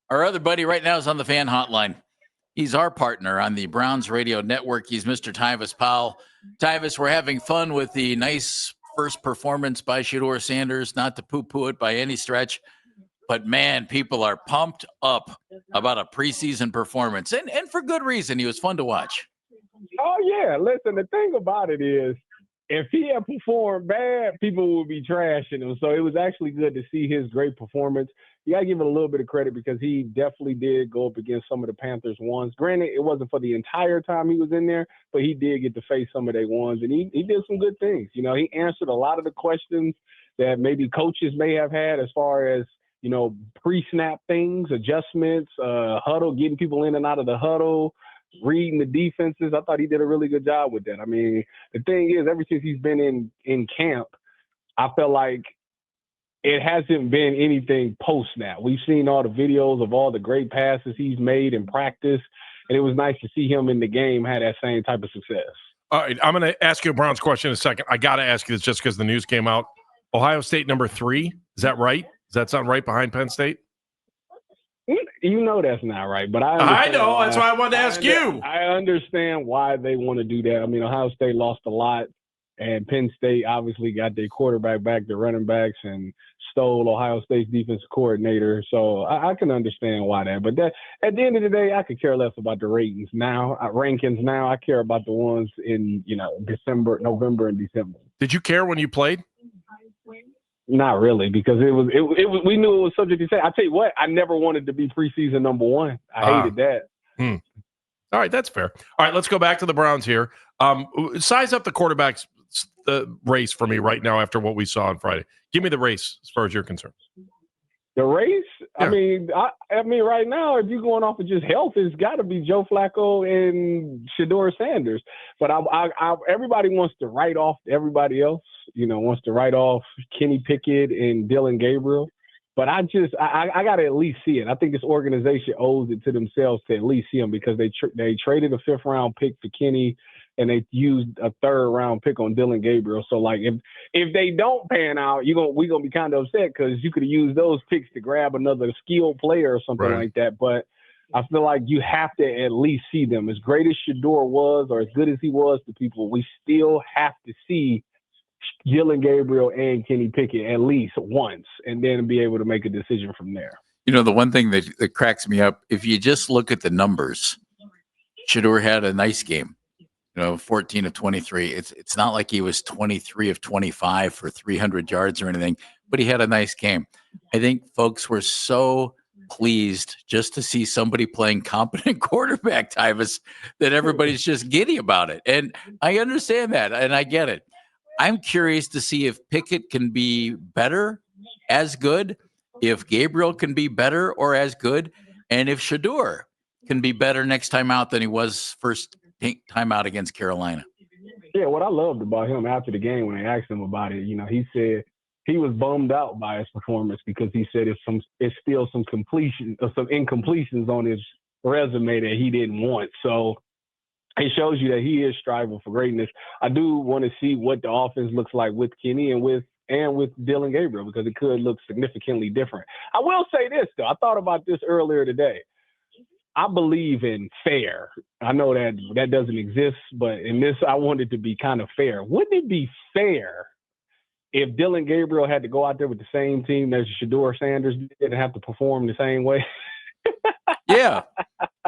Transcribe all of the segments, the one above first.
Our other buddy right now is on the fan hotline. He's our partner on the Browns Radio Network. He's Mr. Tyvis Powell. Tyvis, we're having fun with the nice first performance by Shedeur Sanders, not to poo-poo it by any stretch. But, man, people are pumped up about a preseason performance, and for good reason. He was fun to watch. Oh, yeah. Listen, the thing about it is, if he had performed bad, people would be trashing him. So it was actually good to see his great performance. You got to give him a little bit of credit because he definitely did go up against some of the Panthers ones. Granted, it wasn't for the entire time he was in there, but he did get to face some of their ones, and he did some good things. You know, he answered a lot of the questions that maybe coaches may have had as far as, you know, pre-snap things, adjustments, huddle, getting people in and out of the huddle, reading the defenses. I thought he did a really good job with that. I mean, the thing is, ever since he's been in camp, I felt like it hasn't been anything post-snap. We've seen all the videos of all the great passes he's made in practice, and it was nice to see him in the game have that same type of success. All right, I'm going to ask you a Browns question in a second. I got to ask you this just because the news came out. Ohio State number 3, is that right? Does that sound right behind Penn State? You know that's not right, but I know. That's why I wanted to ask you. I understand why they want to do that. I mean, Ohio State lost a lot, and Penn State obviously got their quarterback back, their running backs, and stole Ohio State's defensive coordinator. So I can understand why that. But that, at the end of the day, I could care less about the rankings now. I care about the ones in, you know, November and December. Did you care when you played? Not really, because it was we knew it was subject to change. I tell you what, I never wanted to be preseason number 1. I hated that. All right, that's fair. All right, let's go back to the Browns here. Size up the quarterbacks race for me right now after what we saw on Friday. Give me the race as far as you're concerned. The race? Yeah. I mean, right now, if you're going off of just health, it's got to be Joe Flacco and Shedeur Sanders. But everybody wants to write off everybody else. You know, wants to write off Kenny Pickett and Dylan Gabriel. But I got to at least see it. I think this organization owes it to themselves to at least see them because they traded a 5th-round pick for Kenny, and they used a 3rd-round pick on Dylan Gabriel. So, like, if they don't pan out, we're gonna be kind of upset because you could have used those picks to grab another skilled player or something like that. But I feel like you have to at least see them. As great as Shidor was, or as good as he was to people, we still have to see Dylan Gabriel and Kenny Pickett at least once, and then be able to make a decision from there. You know, the one thing that cracks me up, if you just look at the numbers, Shedeur had a nice game. You know, 14 of 23. It's not like he was 23 of 25 for 300 yards or anything, but he had a nice game. I think folks were so pleased just to see somebody playing competent quarterback, Tyvis, that everybody's just giddy about it. And I understand that, and I get it. I'm curious to see if Pickett can be better, as good, if Gabriel can be better or as good, and if Shedeur can be better next time out than he was first time out against Carolina. Yeah, what I loved about him after the game when they asked him about it, you know, he said he was bummed out by his performance because he said it's still some incompletions on his resume that he didn't want. So it shows you that he is striving for greatness. I do want to see what the offense looks like with Kenny and with Dylan Gabriel because it could look significantly different. I will say this, though. I thought about this earlier today. I believe in fair. I know that doesn't exist, but in this, I want it to be kind of fair. Wouldn't it be fair if Dylan Gabriel had to go out there with the same team as Shedeur Sanders did and have to perform the same way? Yeah.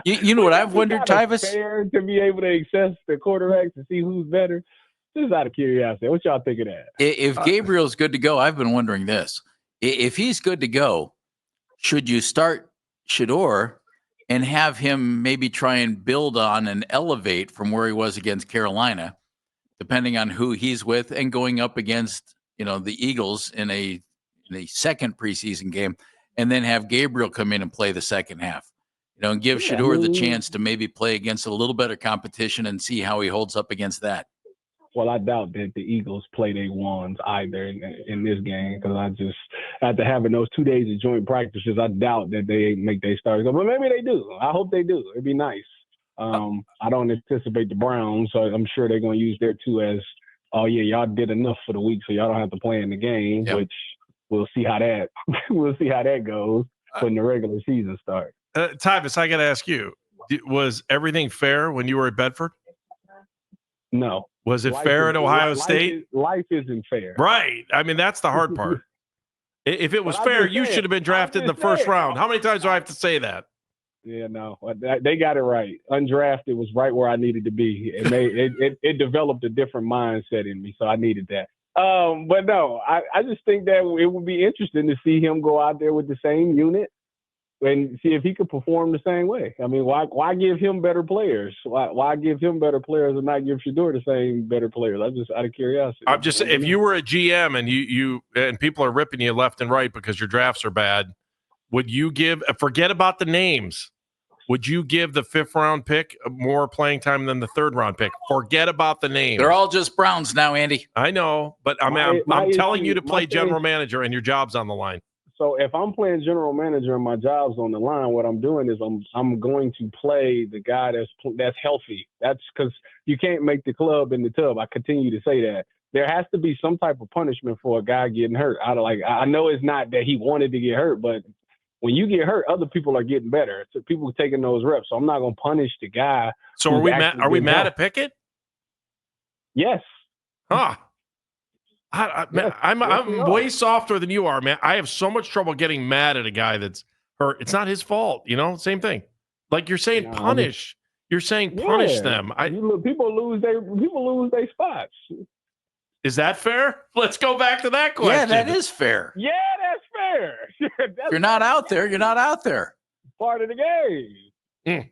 You know what I've wondered, Tyvis? Fair to be able to access the quarterbacks to see who's better. Just out of curiosity, what y'all think of that? If Gabriel's good to go, I've been wondering this. If he's good to go, should you start Shidor and have him maybe try and build on and elevate from where he was against Carolina, depending on who he's with, and going up against, you know, the Eagles in a second preseason game, and then have Gabriel come in and play the second half, you know, and give Shedeur the chance to maybe play against a little better competition and see how he holds up against that. Well, I doubt that the Eagles play their ones either in this game because after having those 2 days of joint practices, I doubt that they make their starters. But maybe they do. I hope they do. It'd be nice. I don't anticipate the Browns, so I'm sure they're going to use their 2 as, oh, yeah, y'all did enough for the week, so y'all don't have to play in the game, which we'll see how that goes. when the regular season starts. Tyvis, I got to ask you, was everything fair when you were at Bedford? No. Was it fair at Ohio State? Life isn't fair. Right. I mean, that's the hard part. If it was fair, you should have been drafted in the first round. How many times do I have to say that? Yeah, no, they got it right. Undrafted was right where I needed to be. It developed a different mindset in me, so I needed that. But no, I just think that it would be interesting to see him go out there with the same unit and see if he could perform the same way. I mean, why give him better players? Why give him better players and not give Shedeur the same better players? I'm just out of curiosity. I'm just if you were a GM and you people are ripping you left and right because your drafts are bad, would you forget about the names? Would you give the 5th round pick more playing time than the 3rd round pick? Forget about the names. They're all just Browns now, Andy. I know, but I'm telling you to play general manager and your job's on the line. So if I'm playing general manager and my job's on the line, what I'm doing is I'm going to play the guy that's healthy. That's because you can't make the club in the tub. I continue to say that. There has to be some type of punishment for a guy getting hurt. I know it's not that he wanted to get hurt, but when you get hurt, other people are getting better. So people are taking those reps. So I'm not going to punish the guy. So are we mad at Pickett? Yes. Huh. I'm way softer than you are, man. I have so much trouble getting mad at a guy that's hurt. It's not his fault, same thing. Like you're saying punish. You're saying punish them. People lose their spots. Is that fair? Let's go back to that question. Yeah, that is fair. Yeah, that's fair. You're not out there. You're not out there. Part of the game.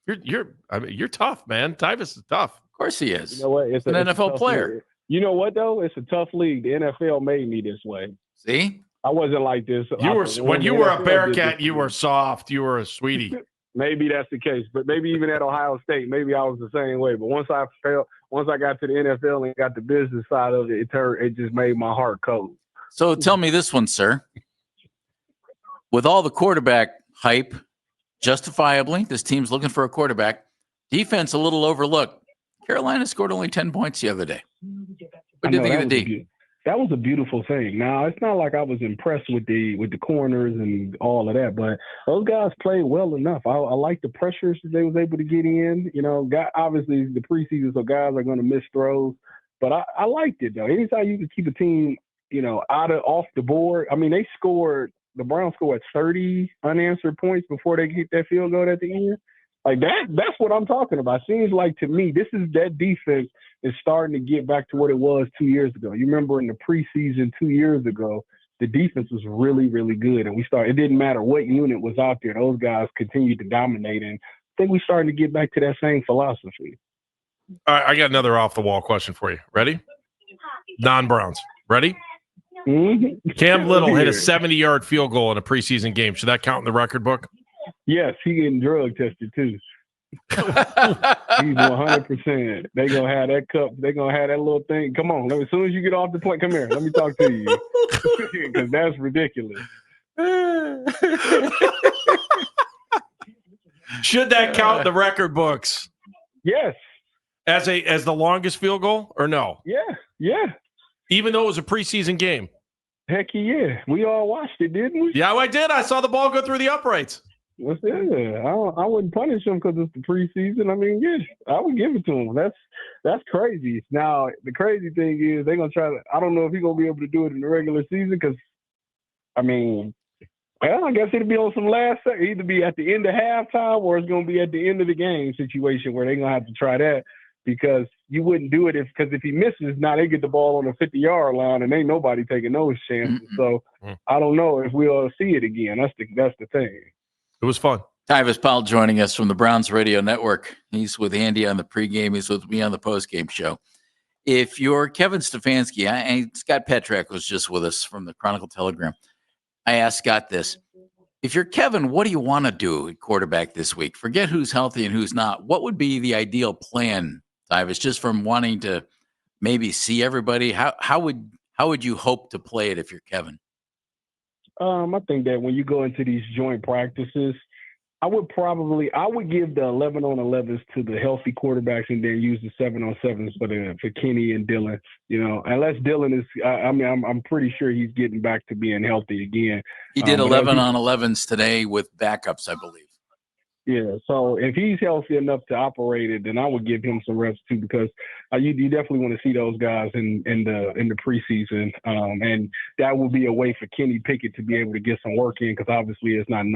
You're tough, man. Tyvis is tough. Of course he is. You know what? It's an NFL player. League. You know what though? It's a tough league. The NFL made me this way. See? I wasn't like this. When you were a Bearcat, you were soft. You were a sweetie. Maybe that's the case, but maybe even at Ohio State, maybe I was the same way. But once I got to the NFL and got the business side of it, it just made my heart cold. So tell me this one, sir. With all the quarterback hype, justifiably, this team's looking for a quarterback. Defense a little overlooked. Carolina scored only 10 points the other day. What do you think of the D? That was a beautiful thing. Now, it's not like I was impressed with the corners and all of that, but those guys played well enough. I like the pressures that they was able to get in. Obviously the preseason, so guys are going to miss throws, but I liked it though. Anytime you can keep a team, off the board. I mean, the Browns scored 30 unanswered points before they hit that field goal at the end. Like that's what I'm talking about. Seems like to me, that defense is starting to get back to what it was 2 years ago. You remember in the preseason 2 years ago, the defense was really, really good. And it didn't matter what unit was out there. Those guys continued to dominate. And I think we're starting to get back to that same philosophy. All right, I got another off-the-wall question for you. Ready? Non-Browns. Ready? Mm-hmm. Cam Little hit a 70-yard field goal in a preseason game. Should that count in the record book? Yes, he getting drug tested too. He's 100%. They gonna have that cup. They gonna have that little thing. Come on, as soon as you get off the plane, come here. Let me talk to you because that's ridiculous. Should that count the record books? Yes. As the longest field goal or no? Yeah. Even though it was a preseason game. Heck yeah, we all watched it, didn't we? Yeah, I did. I saw the ball go through the uprights. What's that? I wouldn't punish him because it's the preseason. I mean, yeah, I would give it to him. That's crazy. Now, the crazy thing is they're going to try to – I don't know if he's going to be able to do it in the regular season because, I mean, well, I guess it'll be on some last second. Either be at the end of halftime or it's going to be at the end of the game situation where they're going to have to try that because you wouldn't do it because if he misses, now they get the ball on the 50-yard line and ain't nobody taking those chances. Mm-hmm. So I don't know if we'll see it again. That's the thing. It was fun. Tyvis Powell joining us from the Browns Radio Network. He's with Andy on the pregame. He's with me on the postgame show. If you're Kevin Stefanski, and Scott Petrak was just with us from the Chronicle Telegram. I asked Scott this. If you're Kevin, what do you want to do at quarterback this week? Forget who's healthy and who's not. What would be the ideal plan, Tyvis, just from wanting to maybe see everybody? How would you hope to play it if you're Kevin? I think that when you go into these joint practices, I would give the 11 on 11s to the healthy quarterbacks and then use the 7 on 7s for Kenny and Dylan. Unless Dylan is, I'm pretty sure he's getting back to being healthy again. He did 11 on 11s today with backups, I believe. Yeah, so if he's healthy enough to operate it, then I would give him some reps too, because you definitely want to see those guys in the preseason, and that will be a way for Kenny Pickett to be able to get some work in, because obviously it's not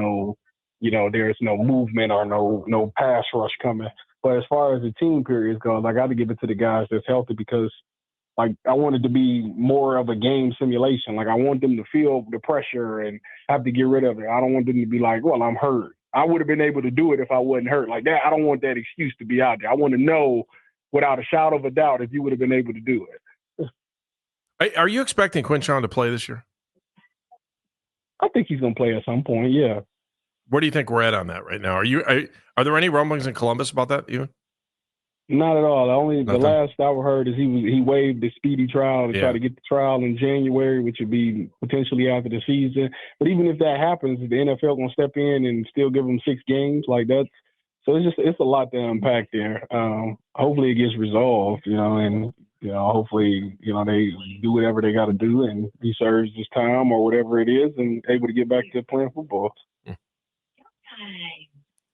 there's no movement or no pass rush coming. But as far as the team periods go, I got to give it to the guys that's healthy, because I want it to be more of a game simulation. I want them to feel the pressure and have to get rid of it. I don't want them to be like, well, I'm hurt. I would have been able to do it if I wasn't hurt. Like that, I don't want that excuse to be out there. I want to know without a shadow of a doubt if you would have been able to do it. Are you expecting Quinshon to play this year? I think he's going to play at some point, yeah. Where do you think we're at on that right now? Are there any rumblings in Columbus about that even? Not at all. The last I heard is he waived the speedy trial to try to get the trial in January, which would be potentially after the season. But even if that happens, the NFL going to step in and still give him 6 games like that. So it's a lot to unpack there. Hopefully it gets resolved, and hopefully they do whatever they got to do and he serves his time or whatever it is and able to get back to playing football.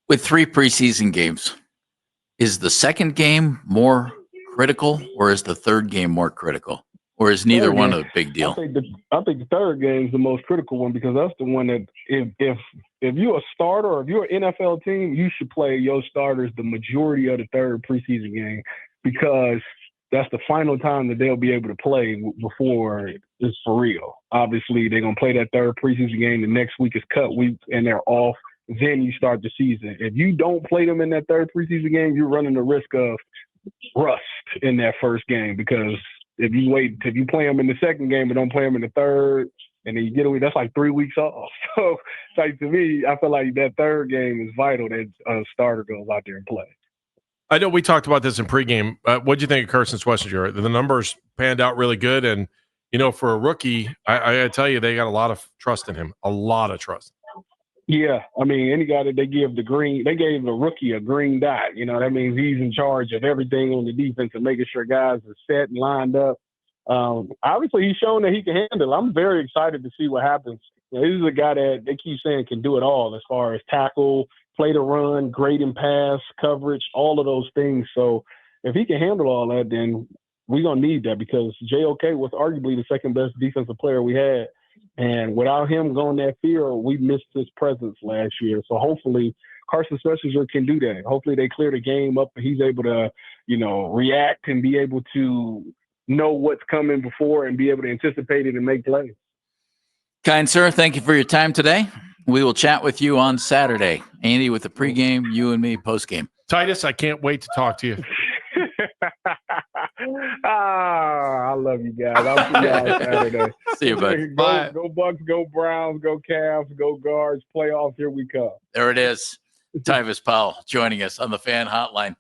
With 3 preseason games, is the second game more critical, or is the third game more critical, or is neither one a big deal? I think the third game is the most critical one, because that's the one that if you're a starter or if you're an NFL team, you should play your starters the majority of the third preseason game, because that's the final time that they'll be able to play before it's for real. Obviously, they're going to play that third preseason game. The next week is cut week, and they're off. Then you start the season. If you don't play them in that third preseason game, you're running the risk of rust in that first game, because if you play them in the second game but don't play them in the third, and then you get away, that's like 3 weeks off. So, to me, I feel like that third game is vital that a starter goes out there and play. I know we talked about this in pregame. What do you think of Carson Schlesinger? The numbers panned out really good, and for a rookie, I got to tell you, they got a lot of trust in him. A lot of trust. Yeah, any guy that they gave the rookie a green dot. That means he's in charge of everything on the defense and making sure guys are set and lined up. Obviously, he's shown that he can handle it. I'm very excited to see what happens. This is a guy that they keep saying can do it all as far as tackle, play to run, grade and pass, coverage, all of those things. So if he can handle all that, then we're going to need that, because JOK was arguably the second best defensive player we had. And without him going that field, we missed his presence last year. So hopefully Carson Schlesinger can do that. Hopefully they clear the game up and he's able to, react and be able to know what's coming before and be able to anticipate it and make plays. Kind sir, thank you for your time today. We will chat with you on Saturday. Andy with the pregame, you and me postgame. Tyvis, I can't wait to talk to you. I love you guys. I'll see you on Saturday. See you, bud. Bye. Go Bucks, go Browns, go Cavs, go Guards. Playoffs, here we come. There it is. Tyvis Powell joining us on the Fan Hotline.